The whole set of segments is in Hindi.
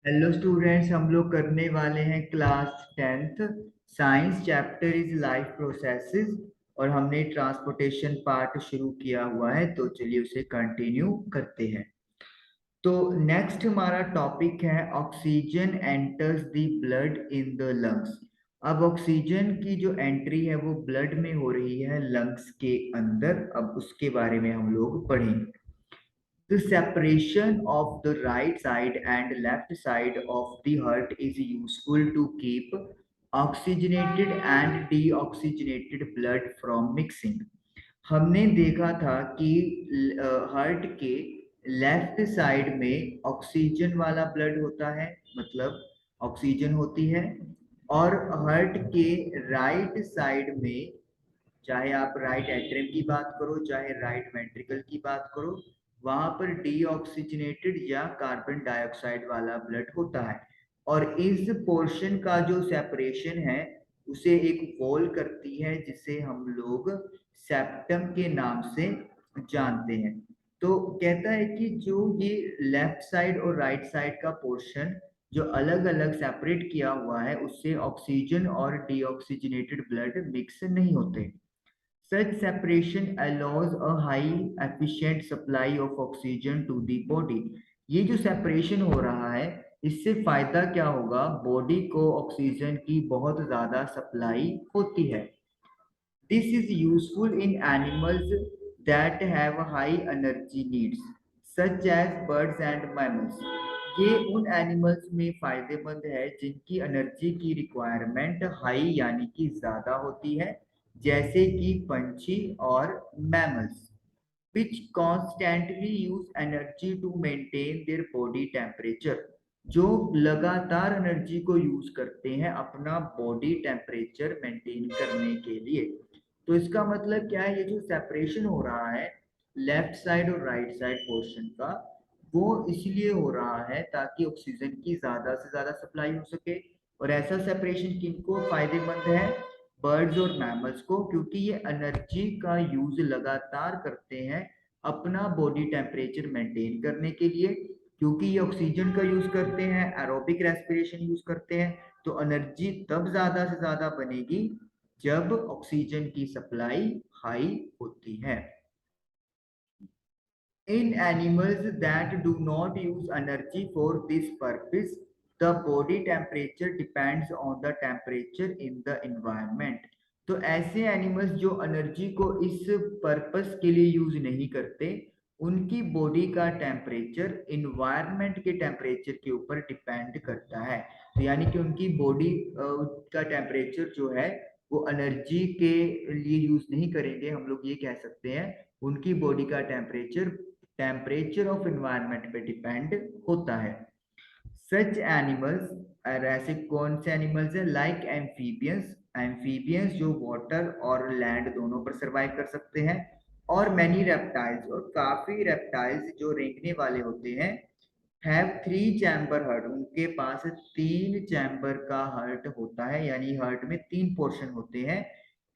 हेलो स्टूडेंट्स, हम लोग करने वाले हैं class 10th science. Chapter is life processes और हमने ट्रांसपोर्टेशन पार्ट शुरू किया हुआ है, तो चलिए उसे कंटिन्यू करते हैं। तो नेक्स्ट हमारा टॉपिक है oxygen enters the blood in the lungs. अब ऑक्सीजन की जो एंट्री है वो ब्लड में हो रही है लंग्स के अंदर। अब उसके बारे में हम लोग पढ़ेंगे। The separation of the right side and left side of the heart is useful to keep oxygenated and deoxygenated blood from mixing. हमने देखा था कि हार्ट के लेफ्ट साइड में ऑक्सीजन वाला ब्लड होता है, मतलब ऑक्सीजन होती है। और हार्ट के राइट साइड में, चाहे आप राइट एट्रियम की बात करो चाहे राइट वेंट्रिकल की बात करो, वहां पर डीऑक्सीजनेटेड या कार्बन डाइऑक्साइड वाला ब्लड होता है। और इस पोर्शन का जो सेपरेशन है उसे एक वॉल करती है, जिसे हम लोग सेप्टम के नाम से जानते हैं। तो कहता है कि जो ये लेफ्ट साइड और राइट साइड का पोर्शन जो अलग अलग सेपरेट किया हुआ है, उससे ऑक्सीजन और डीऑक्सीजनेटेड ब्लड मिक्स नहीं होते। Such separation allows a high efficient supply of oxygen to the body। ये जो सेपरेशन हो रहा है, इससे फायदा क्या होगा? बॉडी को ऑक्सीजन की बहुत ज्यादा सप्लाई होती है। This is useful in animals that have high energy needs, such as birds and mammals। ये उन एनिमल्स में फायदेमंद है जिनकी एनर्जी की रिक्वायरमेंट हाई यानी कि ज्यादा होती है, जैसे कि पंछी और mammals, which constantly use energy to maintain their body temperature। जो लगातार एनर्जी को यूज करते हैं अपना बॉडी टेम्परेचर मेंटेन करने के लिए। तो इसका मतलब क्या है? ये जो सेपरेशन हो रहा है लेफ्ट साइड और राइट साइड पोर्शन का, वो इसलिए हो रहा है ताकि ऑक्सीजन की ज्यादा से ज्यादा सप्लाई हो सके। और ऐसा सेपरेशन किनको फायदेमंद है? बर्ड्स और मैमल्स को, क्योंकि ये एनर्जी का यूज लगातार करते हैं अपना बॉडी टेम्परेचर मेंटेन करने के लिए। क्योंकि ये ऑक्सीजन का यूज करते हैं, एरोबिक रेस्पिरेशन यूज करते हैं, तो एनर्जी तब ज्यादा से ज्यादा बनेगी जब ऑक्सीजन की सप्लाई हाई होती है। In animals that do not use energy for this purpose, the body temperature depends on the temperature in the environment। तो ऐसे एनिमल्स जो एनर्जी को इस पर्पस के लिए यूज नहीं करते, उनकी बॉडी का टेम्परेचर इन्वायरमेंट के टेम्परेचर के ऊपर डिपेंड करता है। तो यानी कि उनकी बॉडी का टेम्परेचर जो है वो एनर्जी के लिए यूज नहीं करेंगे। हम लोग ये कह सकते हैं उनकी बॉडी का टेम्परेचर ऑफ एनवायरनमेंट पे डिपेंड होता है। सच एनिमल्स, और ऐसे कौन से एनिमल्स है? Like amphibians. एम्फीबियंस जो वाटर और लैंड दोनों पर सरवाइव कर सकते हैं। और मैनी रेप्टाइल्स, और काफी रेप्टाइल्स जो रेंगने वाले होते हैं, हैव थ्री चैम्बर हार्ट। उनके पास तीन चैम्बर का हार्ट होता है, यानी हार्ट में तीन पोर्शन होते हैं।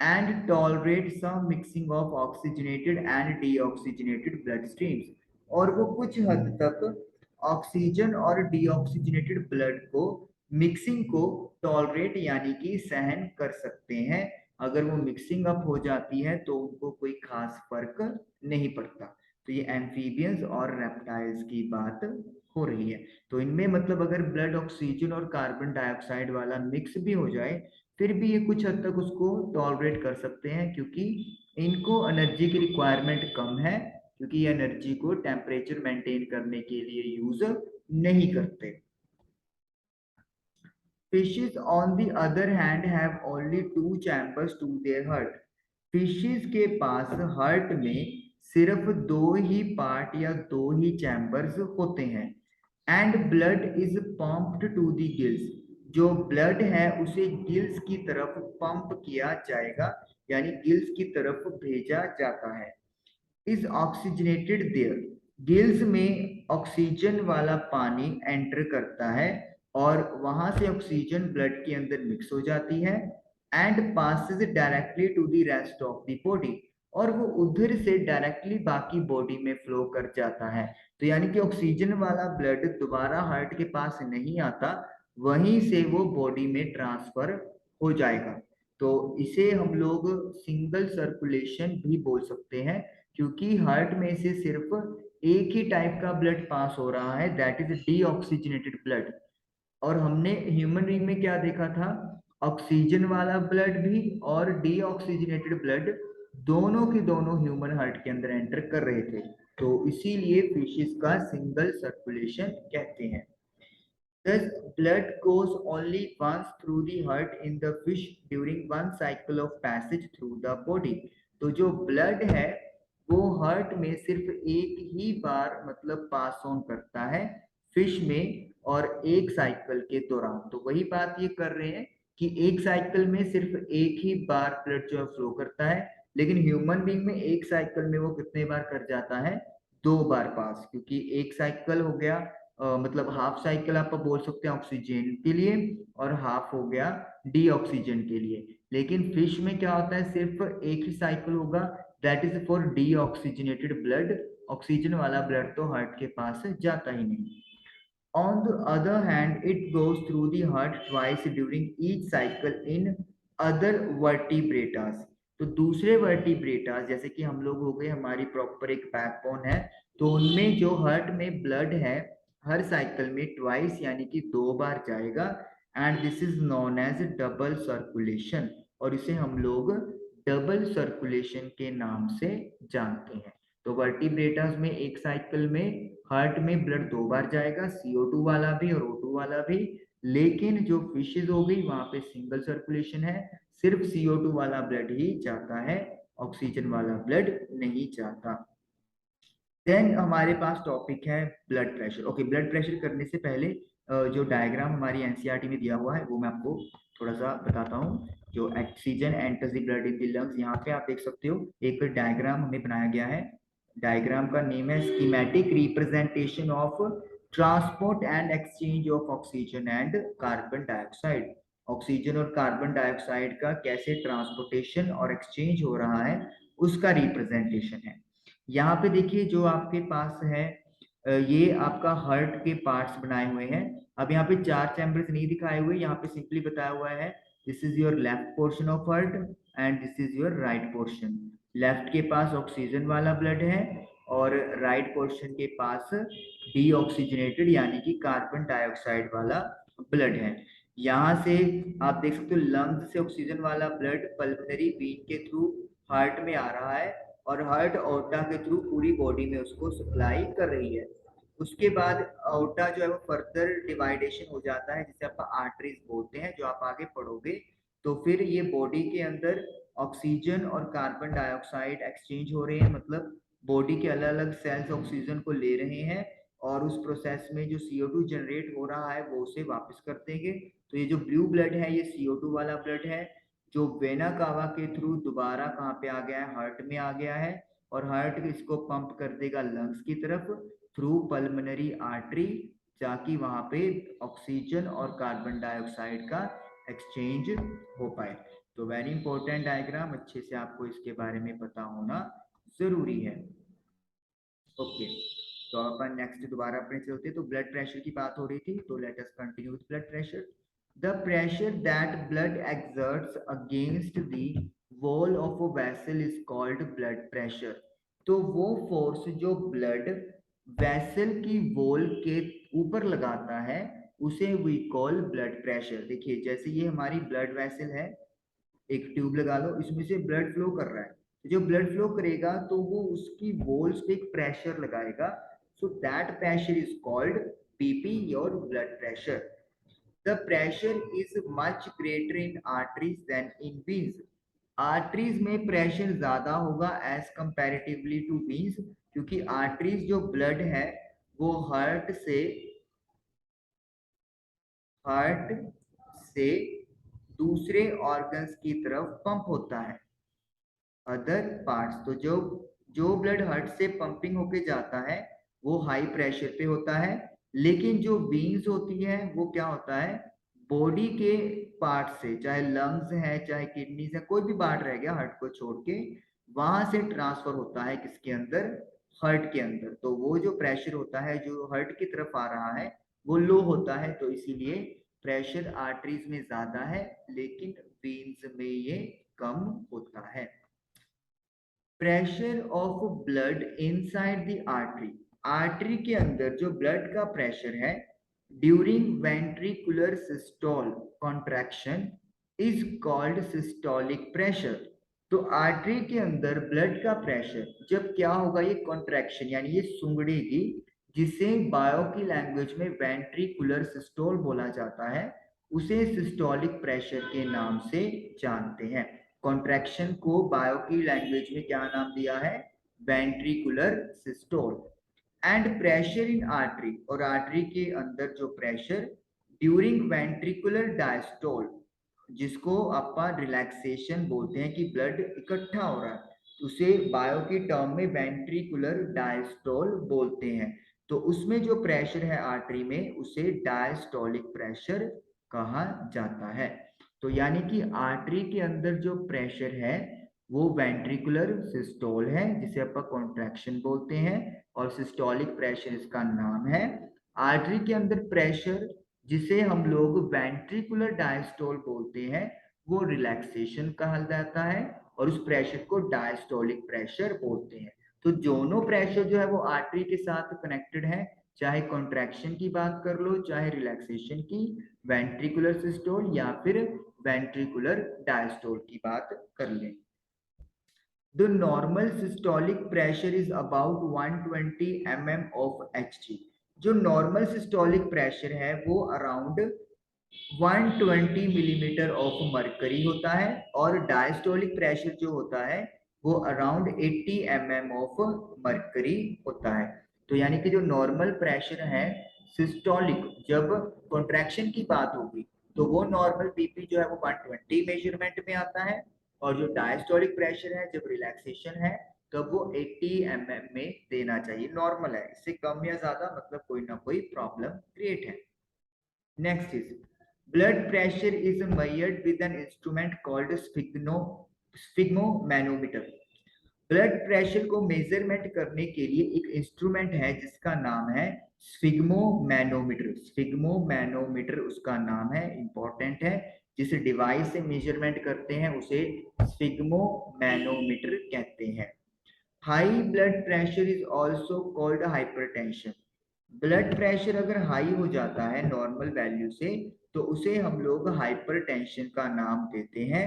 And tolerate some mixing of oxygenated and deoxygenated blood streams. और वो कुछ हद तक ऑक्सीजन और डीऑक्सीजनेटेड ब्लड को मिक्सिंग को टॉलरेट यानी कि सहन कर सकते हैं। अगर वो मिक्सिंग अप हो जाती है तो उनको कोई खास फर्क नहीं पड़ता। तो ये एम्फीबियंस और रेप्टाइल्स की बात हो रही है। तो इनमें मतलब अगर ब्लड ऑक्सीजन और कार्बन डाइऑक्साइड वाला मिक्स भी हो जाए, फिर भी ये कुछ हद तक उसको टॉलरेट कर सकते हैं, क्योंकि इनको एनर्जी की रिक्वायरमेंट कम है, क्योंकि ये एनर्जी को टेम्परेचर मेंटेन करने के लिए यूज नहीं करते। Fishes on the other hand have only two chambers to their heart। Fishes के पास हार्ट में सिर्फ दो ही पार्ट या दो ही चैम्बर्स होते हैं। And blood is pumped to the gills. जो ब्लड है उसे गिल्स की तरफ पंप किया जाएगा, यानी गिल्स की तरफ भेजा जाता है। Is oxygenated there. गिल्स में ऑक्सीजन वाला पानी एंटर करता है और वहां से ऑक्सीजन ब्लड के अंदर मिक्स हो जाती है and passes directly to the rest of the body. और वो उधर से डायरेक्टली बाकी बॉडी में फ्लो कर जाता है। तो यानी कि ऑक्सीजन वाला ब्लड दोबारा हार्ट के पास नहीं आता, वहीं से वो बॉडी में ट्रांसफर हो जाएगा। तो इसे हम लोग सिंगल सर्कुलेशन भी बोल सकते हैं, क्योंकि हार्ट में से सिर्फ एक ही टाइप का ब्लड पास हो रहा है, दैट इज डीऑक्सीजनेटेड ब्लड। और हमने ह्यूमन बीइंग में क्या देखा था, ऑक्सीजन वाला ब्लड भी और डीऑक्सीजनेटेड ब्लड दोनों के दोनों ह्यूमन हार्ट के अंदर एंटर कर रहे थे। तो इसीलिए फिशेस का सिंगल सर्कुलेशन कहते हैं। Thus, blood goes only once through the heart in the fish during one cycle of passage through the body. तो जो ब्लड है वो हार्ट में सिर्फ एक ही बार मतलब पास ऑन करता है फिश में, और एक साइकिल के दौरान। तो वही बात ये कर रहे हैं कि एक साइकिल में सिर्फ एक ही बार ब्लड जो है फ्लो करता है, लेकिन ह्यूमन बीइंग में एक साइकिल में वो कितने बार कर जाता है, 2 बार पास। क्योंकि एक साइकिल हो गया मतलब हाफ साइकिल आप बोल सकते हैं ऑक्सीजन के लिए, और हाफ हो गया डी ऑक्सीजन के लिए। लेकिन फिश में क्या होता है, सिर्फ एक ही साइकिल होगा, that is for D oxygenated blood. Oxygen वाला ब्लड तो हार्ट के पास जाता ही नहीं। On the other hand, it goes through the heart twice during each cycle in other vertebrates. तो दूसरे वर्टिब्रेटास जैसे कि हम लोग हो गए, हमारी प्रॉपर एक बैकबोन है, तो उनमें जो हार्ट में ब्लड है हर साइकिल में ट्वाइस यानी कि 2 बार जाएगा, and this is known as double circulation, और इसे हम लोग डबल सर्कुलेशन के नाम से जानते हैं। तो वर्टिब्रेटास में एक साइकिल में हार्ट में ब्लड 2 बार जाएगा, CO2 वाला भी और O2 वाला भी। लेकिन जो फिशेज हो गई वहां पे सिंगल सर्कुलेशन है, सिर्फ CO2 वाला ब्लड ही जाता है, ऑक्सीजन वाला ब्लड नहीं जाता। देन हमारे पास टॉपिक है blood pressure. Okay, blood pressure करने से पहले जो डायग्राम हमारी एनसीईआरटी में दिया हुआ है वो मैं आपको थोड़ा सा बताता हूँ। जो oxygen enters the blood in the lungs, यहाँ पे आप देख सकते हो एक डायग्राम हमें बनाया गया है। डायग्राम का नेम है schematic representation of transport and exchange of oxygen and carbon dioxide. Oxygen और कार्बन डाइऑक्साइड का कैसे ट्रांसपोर्टेशन और एक्सचेंज हो रहा है उसका रिप्रेजेंटेशन है। यहाँ पे देखिए जो आपके पास है ये आपका हार्ट के पार्ट्स बनाए हुए हैं। अब यहाँ पे 4 चैम्बर्स नहीं दिखाए हुए, यहाँ पे सिंपली बताया हुआ है this is your left portion of heart and this is your right portion. Left के पास ऑक्सीजन वाला ब्लड है और राइट पोर्शन के पास डीऑक्सीजनेटेड यानी कि कार्बन डाइऑक्साइड वाला ब्लड है। यहाँ से आप देख सकते हो लंग्स से ऑक्सीजन वाला ब्लड पल्मोनरी वेन के थ्रू हार्ट में आ रहा है, और हार्ट ओटा के थ्रू पूरी बॉडी में उसको सप्लाई कर रही है। उसके बाद ओटा जो है वो फर्दर डिवाइडेशन हो जाता है, जिसे आप आर्टरीज बोलते हैं, जो आप आगे पढ़ोगे। तो फिर ये बॉडी के अंदर ऑक्सीजन और कार्बन डाइऑक्साइड एक्सचेंज हो रहे हैं, मतलब बॉडी के अलग अलग सेल्स ऑक्सीजन को ले रहे हैं, और उस प्रोसेस में जो CO2 जनरेट हो रहा है वो उसे वापस कर देंगे। तो ये जो ब्लू ब्लड है ये CO2 वाला ब्लड है, जो वेना कावा के थ्रू दोबारा कहाँ पे आ गया है, हार्ट में आ गया है, और हार्ट इसको पंप कर देगा लंग्स की तरफ थ्रू पल्मोनरी आर्टरी, ताकि वहां पे ऑक्सीजन और कार्बन डाइऑक्साइड का एक्सचेंज हो पाए। तो वेरी इंपॉर्टेंट डायग्राम, अच्छे से आपको इसके बारे में पता होना जरूरी है। ओके, तो अपन नेक्स्ट दोबारा अपने चलते। तो ब्लड प्रेशर की बात हो रही थी, तो let us continue with blood pressure. The pressure that blood exerts against the wall of a vessel is called blood pressure. तो वो फोर्स जो ब्लड वेसल की वॉल के ऊपर लगाता है उसे वी कॉल ब्लड प्रेशर। देखिए जैसे ये हमारी ब्लड वेसल है, एक ट्यूब लगा लो, इसमें से ब्लड फ्लो कर रहा है, तो जो ब्लड फ्लो करेगा तो वो उसकी वॉल्स पे एक प्रेशर लगाएगा, so that pressure is called BP और blood pressure. The pressure is much greater in arteries than in veins. Arteries में प्रेशर ज्यादा होगा एज कंपैरेटिवली टू veins, क्योंकि आर्टरीज जो ब्लड है वो हार्ट से दूसरे ऑर्गन्स की तरफ पंप होता है, अदर पार्ट्स। तो जो जो ब्लड हार्ट से पंपिंग होके जाता है वो हाई प्रेशर पे होता है, लेकिन जो वेन्स होती है वो क्या होता है, बॉडी के पार्ट से, चाहे लंग्स है चाहे किडनीज है, कोई भी पार्ट रह गया हार्ट को छोड़ के, वहां से ट्रांसफर होता है किसके अंदर, हार्ट के अंदर, तो वो जो प्रेशर होता है जो हार्ट की तरफ आ रहा है वो लो होता है, तो इसीलिए प्रेशर आर्टरीज में ज्यादा है लेकिन वेन्स में ये कम होता है। Pressure of blood inside the artery, artery के अंदर जो ब्लड का प्रेशर है during ventricular systole contraction is called systolic pressure. तो आर्टरी के अंदर ब्लड का प्रेशर जब क्या होगा, ये कॉन्ट्रैक्शन यानी ये सुंगड़ेगी, जिसे बायो की लैंग्वेज में वेंट्रिकुलर सिस्टोल बोला जाता है, उसे सिस्टोलिक प्रेशर के नाम से जानते हैं। कॉन्ट्रैक्शन को बायो की लैंग्वेज में क्या नाम दिया है, ventricular systole. And pressure in artery, और आर्टरी के अंदर जो प्रेशर ड्यूरिंग वेंट्रिकुलर डायस्टोल, जिसको अपन रिलैक्सेशन बोलते हैं कि ब्लड इकट्ठा हो रहा है, उसे बायो की टर्म में वेंट्रिकुलर डायस्टोल बोलते हैं। तो उसमें जो प्रेशर है आर्टरी में उसे डायस्टोलिक प्रेशर कहा जाता है। तो यानी कि आर्टरी के अंदर जो प्रेशर है वो वेंट्रिकुलर सिस्टोल है जिसे अपन कॉन्ट्रैक्शन बोलते हैं, और सिस्टोलिक प्रेशर इसका नाम है। आर्टरी के अंदर प्रेशर जिसे हम लोग वेंट्रिकुलर डायस्टोल बोलते हैं वो रिलैक्सेशन कहा जाता है, और उस प्रेशर को डायस्टोलिक प्रेशर बोलते हैं। तो दोनों प्रेशर जो है वो आर्टरी के साथ कनेक्टेड है, चाहे कॉन्ट्रैक्शन की बात कर लो चाहे रिलैक्सेशन की, वेंट्रिकुलर सिस्टोल या फिर वेंट्रिकुलर डायस्टोल की बात कर लें। The normal systolic pressure is about 120 mm of Hg। जो नॉर्मल सिस्टोलिक प्रेशर है वो अराउंड 120 मिलीमीटर ऑफ मरकरी होता है, और डायस्टोलिक प्रेशर जो होता है वो अराउंड 80 mm ऑफ मरकरी होता है। तो यानी कि जो नॉर्मल प्रेशर है सिस्टोलिक, जब कॉन्ट्रैक्शन की बात होगी तो वो नॉर्मल बीपी जो है वो 120 मेजरमेंट में आता है, और जो डायस्टोलिक प्रेशर है जब रिलैक्सेशन है तब वो 80 mm में देना चाहिए, नॉर्मल है, इससे कम या ज्यादा मतलब कोई ना कोई प्रॉब्लम क्रिएट है। Next is blood pressure is measured with an instrument called sphygmomanometer। Blood pressure को मेजरमेंट करने के लिए एक इंस्ट्रूमेंट है जिसका नाम है स्फिग्मोमैनोमीटर। स्फिग्मोमैनोमीटर उसका नाम है, इंपॉर्टेंट है। जिस डिवाइस से मेजरमेंट करते हैं उसे स्फिग्मोमैनोमीटर कहते हैं। High blood pressure is also called hypertension. Blood pressure अगर हाई हो जाता है नॉर्मल वैल्यू से तो उसे हम लोग हाइपरटेंशन का नाम देते हैं।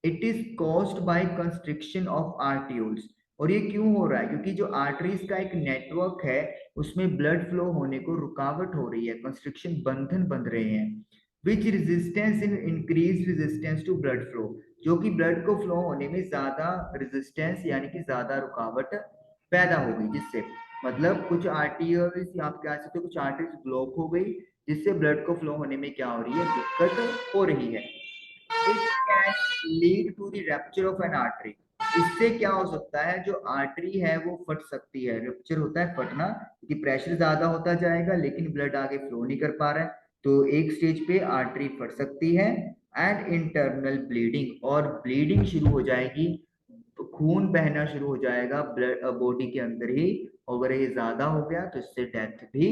It is caused by constriction of arterioles. और ये क्यों हो रहा है, क्योंकि जो आर्टरीज का एक नेटवर्क है उसमें ब्लड फ्लो होने को रुकावट हो रही है, कंस्ट्रिक्शन, बंधन बंध रहे हैं। Which resistance in increase resistance to blood flow, जो कि ब्लड को फ्लो होने में ज्यादा रेजिस्टेंस यानी कि ज्यादा रुकावट पैदा होगी, जिससे मतलब कुछ आर्टरीज आप कह सकते हो कुछ आर्टरीज ब्लॉक हो गई, जिससे ब्लड को फ्लो होने में क्या हो रही है, दिक्कत हो रही है। It can lead to the rupture of an artery. इससे क्या हो सकता है, जो आर्टरी है वो फट सकती है, रप्चर होता है फटना, क्योंकि प्रेशर ज्यादा होता जाएगा लेकिन ब्लड आगे फ्लो नहीं कर पा रहा है, तो एक स्टेज पे आर्टरी फट सकती है। एंड इंटरनल ब्लीडिंग, और ब्लीडिंग शुरू हो जाएगी, तो खून बहना शुरू हो जाएगा ब्लड बॉडी के अंदर ही, अगर ये ज्यादा हो गया तो इससे डेथ भी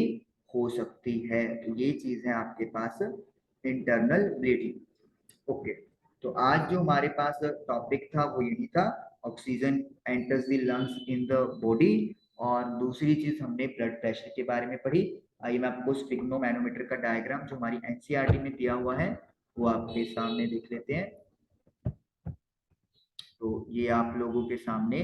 हो सकती है। तो ये चीज है आपके पास इंटरनल ब्लीडिंग। ओके, तो आज जो हमारे पास टॉपिक था वो यही था, oxygen enters the lungs in the body, और दूसरी चीज हमने ब्लड प्रेशर के बारे में पढ़ी। आइए मैं आपको स्फिग्मोमैनोमीटर का डायग्राम जो हमारी एनसीईआरटी में दिया हुआ है वो आपके सामने देख लेते हैं। तो ये आप लोगों के सामने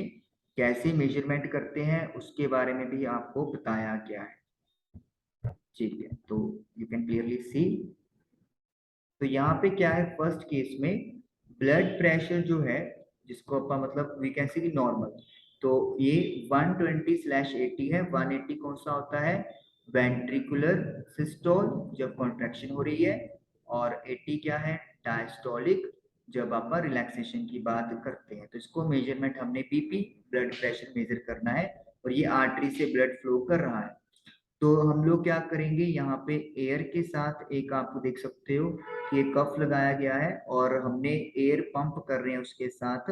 कैसे मेजरमेंट करते हैं उसके बारे में भी आपको बताया गया है। ठीक है, तो यू कैन क्लियरली सी। तो यहाँ पे क्या है, फर्स्ट केस में ब्लड प्रेशर जो है जिसको अपन मतलब वी कैन सी नॉर्मल, तो ये 120/80 है। 180 कौन सा होता है, वेंट्रिकुलर सिस्टोल जब कॉन्ट्रैक्शन हो रही है, और 80 क्या है, डायस्टोलिक जब आप रिलैक्सेशन की बात करते हैं। तो इसको मेजरमेंट हमने बीपी ब्लड प्रेशर मेजर करना है, और ये आर्टरी से ब्लड फ्लो कर रहा है। तो हम लोग क्या करेंगे, यहाँ पे एयर के साथ एक आप देख सकते हो कि एक कफ लगाया गया है, और हमने एयर पंप कर रहे हैं उसके साथ,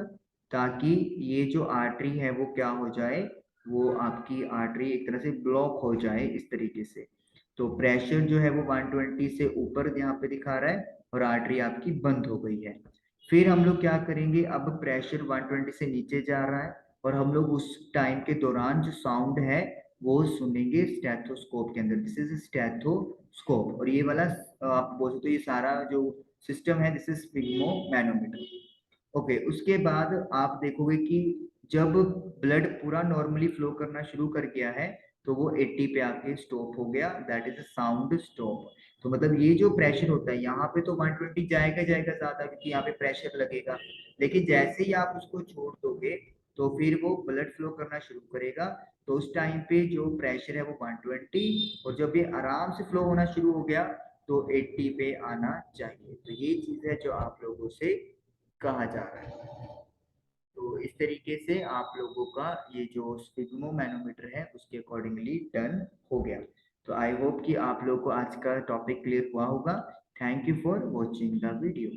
ताकि ये जो आर्टरी है वो क्या हो जाए, वो आपकी आर्टरी एक तरह से ब्लॉक हो जाए इस तरीके से। तो प्रेशर जो है वो 120 से ऊपर यहाँ पे दिखा रहा है और आर्टरी आपकी बंद हो गई है। फिर हम लोग क्या करेंगे, अब प्रेशर 120 से नीचे जा रहा है और हम लोग उस टाइम के दौरान जो साउंड है वो सुनेंगे स्टेथोस्कोप के अंदर। दिस इज स्टेथोस्कोप, और ये वाला आप बोल सकते हो ये सारा जो सिस्टम है दिस इज स्फिग्मोमैनोमीटर। ओके, उसके बाद आप देखोगे कि जब ब्लड पूरा नॉर्मली फ्लो करना शुरू कर गया है तो वो 80 पे आके स्टॉप हो गया, दैट इज साउंड स्टॉप। तो मतलब ये जो प्रेशर होता है यहाँ पे तो 120 जाएगा जाएगा ज्यादा क्योंकि यहाँ पे प्रेशर लगेगा, लेकिन जैसे ही आप उसको छोड़ दोगे तो फिर वो ब्लड फ्लो करना शुरू करेगा। तो उस टाइम पे जो प्रेशर है वो 120, और जब ये आराम से फ्लो होना शुरू हो गया तो 80 पे आना चाहिए। तो ये चीज है जो आप लोगों से कहा जा रहा है। तो इस तरीके से आप लोगों का ये जो स्पिग्मो मैनोमीटर है उसके अकॉर्डिंगली डन हो गया। तो आई होप कि आप लोगों को आज का टॉपिक क्लियर हुआ होगा। Thank you for watching the video.